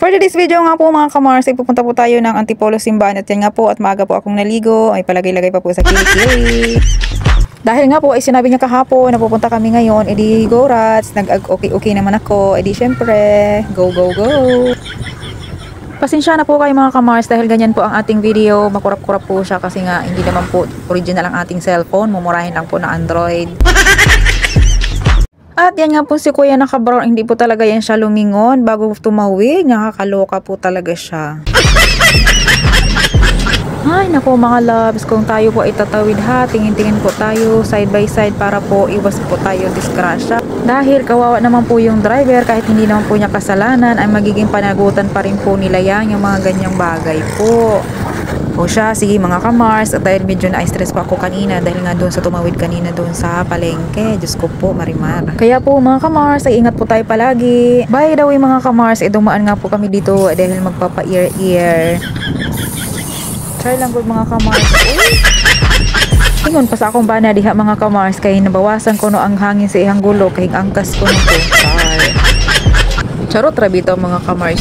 For today's video nga po mga kamars, ay pupunta po tayo ng Antipolo simbahan at yan nga po at maaga po akong naligo, ay palagay-lagay pa po sa kilikili. Dahil nga po ay sinabi niya kahapon na pupunta kami ngayon, edi go rats, nag-okay naman ako, edi syempre, go go go. Pasensya na po kayo mga kamars dahil ganyan po ang ating video, makurap-kurap po siya kasi nga hindi naman po original ang ating cellphone, mumurahin lang po na Android. At yan nga po si Kuya naka-brown, hindi po talaga yan siya lumingon bago tumawid, nakakaloka po talaga siya. Ay naku mga loves, kung tayo po ay tatawid ha, tingin-tingin po tayo side by side para po iwas po tayo disgrasya. Dahil kawawa naman po yung driver, kahit hindi naman po niya kasalanan ay magiging panagutan pa rin po nila yan, yung mga ganyang bagay po. O siya, sige mga kamars, at dahil medyo na-stress pa ako kanina dahil nga doon sa tumawid kanina doon sa palengke, Diyos ko po marimar. Kaya po mga kamars, ay ingat po tayo palagi. By the way mga kamars, dumaan nga po kami dito dahil magpapa-ear-ear. Try lang good mga kamars. Ingon pa sa akong bana diha mga kamars, kay nabawasan ko no ang hangin sa ihang gulo, kay angkas ko nito. Charot rabito mga kamars.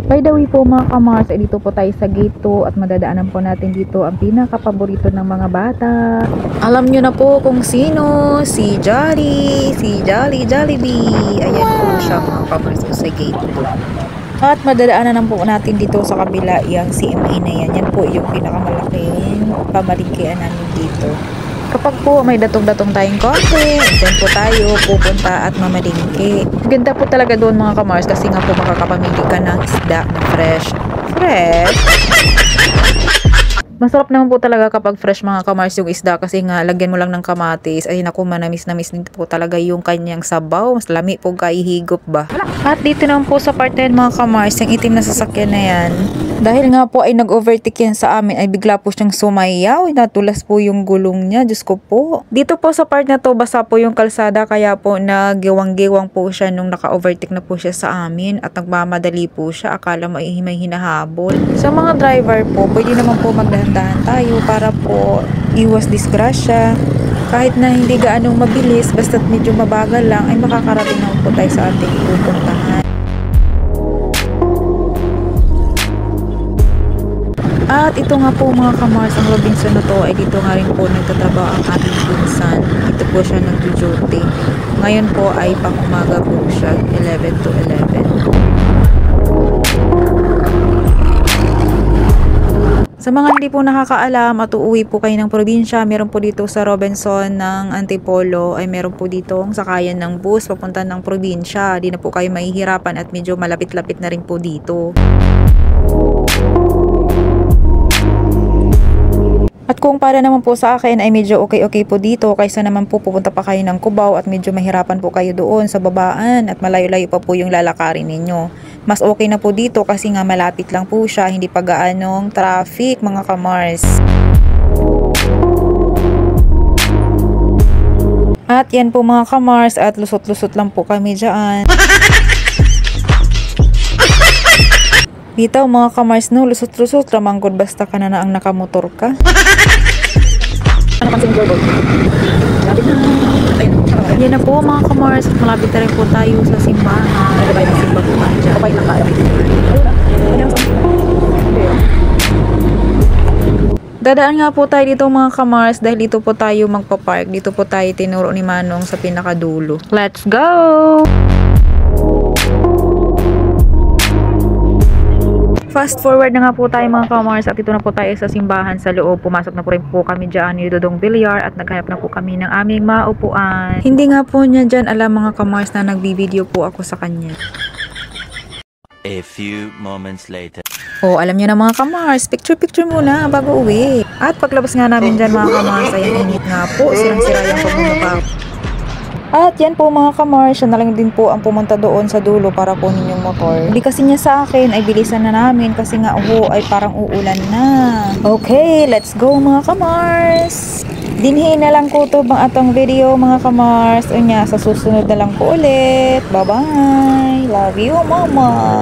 By the way po mga kamars, dito po tayo sa gate 2 at madadaanan po natin dito ang pinaka-paborito ng mga bata. Alam nyo na po kung sino, si Jollibee. Ayan po siya mga kamars sa gate 2. At madadaanan po natin dito sa kabila yung CMA na yan. Yan po yung pinakamalaking pamalingkian namin dito. Kapag po may datong-datong tayong konti, dyan po tayo pupunta at mamalingki. Ganda po talaga doon mga kamars kasi nga po makakapamili ka ng isda na fresh. Masarap naman po talaga kapag fresh mga kamars yung isda kasi nga lagyan mo lang ng kamatis. Ay naku, manamis-namis din po talaga yung kanyang sabaw. Mas lami po kaihigop ba. At dito naman po sa part 10 mga kamars, yung itim na sasakyan na yan. Dahil nga po ay nag-overtake yan sa amin, ay bigla po siyang sumayaw. Natulas po yung gulong niya, Diyos ko po. Dito po sa part na to, basa po yung kalsada, kaya po nagiwang-giwang po siya nung naka-overtake na po siya sa amin. At nagmamadali po siya, akala mo ay may hinahabol. Sa mga driver po, pwede naman po magdahan-dahan tayo para po iwas disgrasya. Kahit na hindi gaanong mabilis, basta't medyo mabagal lang, ay makakarating naman po tayo sa ating pupuntahan. At ito nga po mga kamars, ang Robinson na to ay dito nga rin po nagtatrabaho ang ating pinsan. Ito po siya nag-duty. Ngayon po ay pang-umaga po siya, 11 to 11. Sa mga hindi po nakakaalam at uuwi po kayo ng probinsya, meron po dito sa Robinson ng Antipolo ay meron po dito ang sakayan ng bus papunta ng probinsya. Di na po kayo mahihirapan at medyo malapit-lapit na rin po dito. At kung para naman po sa akin ay medyo okay po dito kaysa naman po pupunta pa kayo ng Cubao at medyo mahirapan po kayo doon sa babaan at malayo-layo pa po yung lalakarin ninyo. Mas okay na po dito kasi nga malapit lang po siya, hindi pa gaanong traffic mga kamars. At yan po mga kamars at lusot-lusot lang po kami dyan. Dito mga kamars no, lusot-lusot ramanggod basta ka na ang nakamotor ka. Ano pansin ko? Yan na po mga kamars, malapit na rin po tayo sa simbahan. Nagabay na simba po tayo dyan. Kapay na tayo. Dadaan nga po tayo dito mga kamars dahil dito po tayo magpa-park. Dito po tayo tinuro ni Manong sa pinakadulo. Let's go! Fast forward na nga po tayo mga kamars at ito na po tayo sa simbahan sa loob. Pumasok na po rin po kami dyan ni Dodong Villar at naghanap na po kami ng aming maupuan. Hindi nga po niya dyan alam mga kamars na nagbibideo po ako sa kanya. A few moments later. Oh, alam niyo na mga kamars, picture muna bago uwi. At paglabas nga namin dyan mga kamars ay init nga po, sirang-sira yung pagbubuka. At yan po mga kamars, siya na lang din po ang pumunta doon sa dulo para kunin yung motor. Hindi kasi niya sa akin, ay bilisan na namin kasi nga ay parang uulan na. Okay, let's go mga kamars! Dinhi na lang ko to bang atong video mga kamars. Unya, sa susunod na lang po ulit. Bye-bye! Love you mama!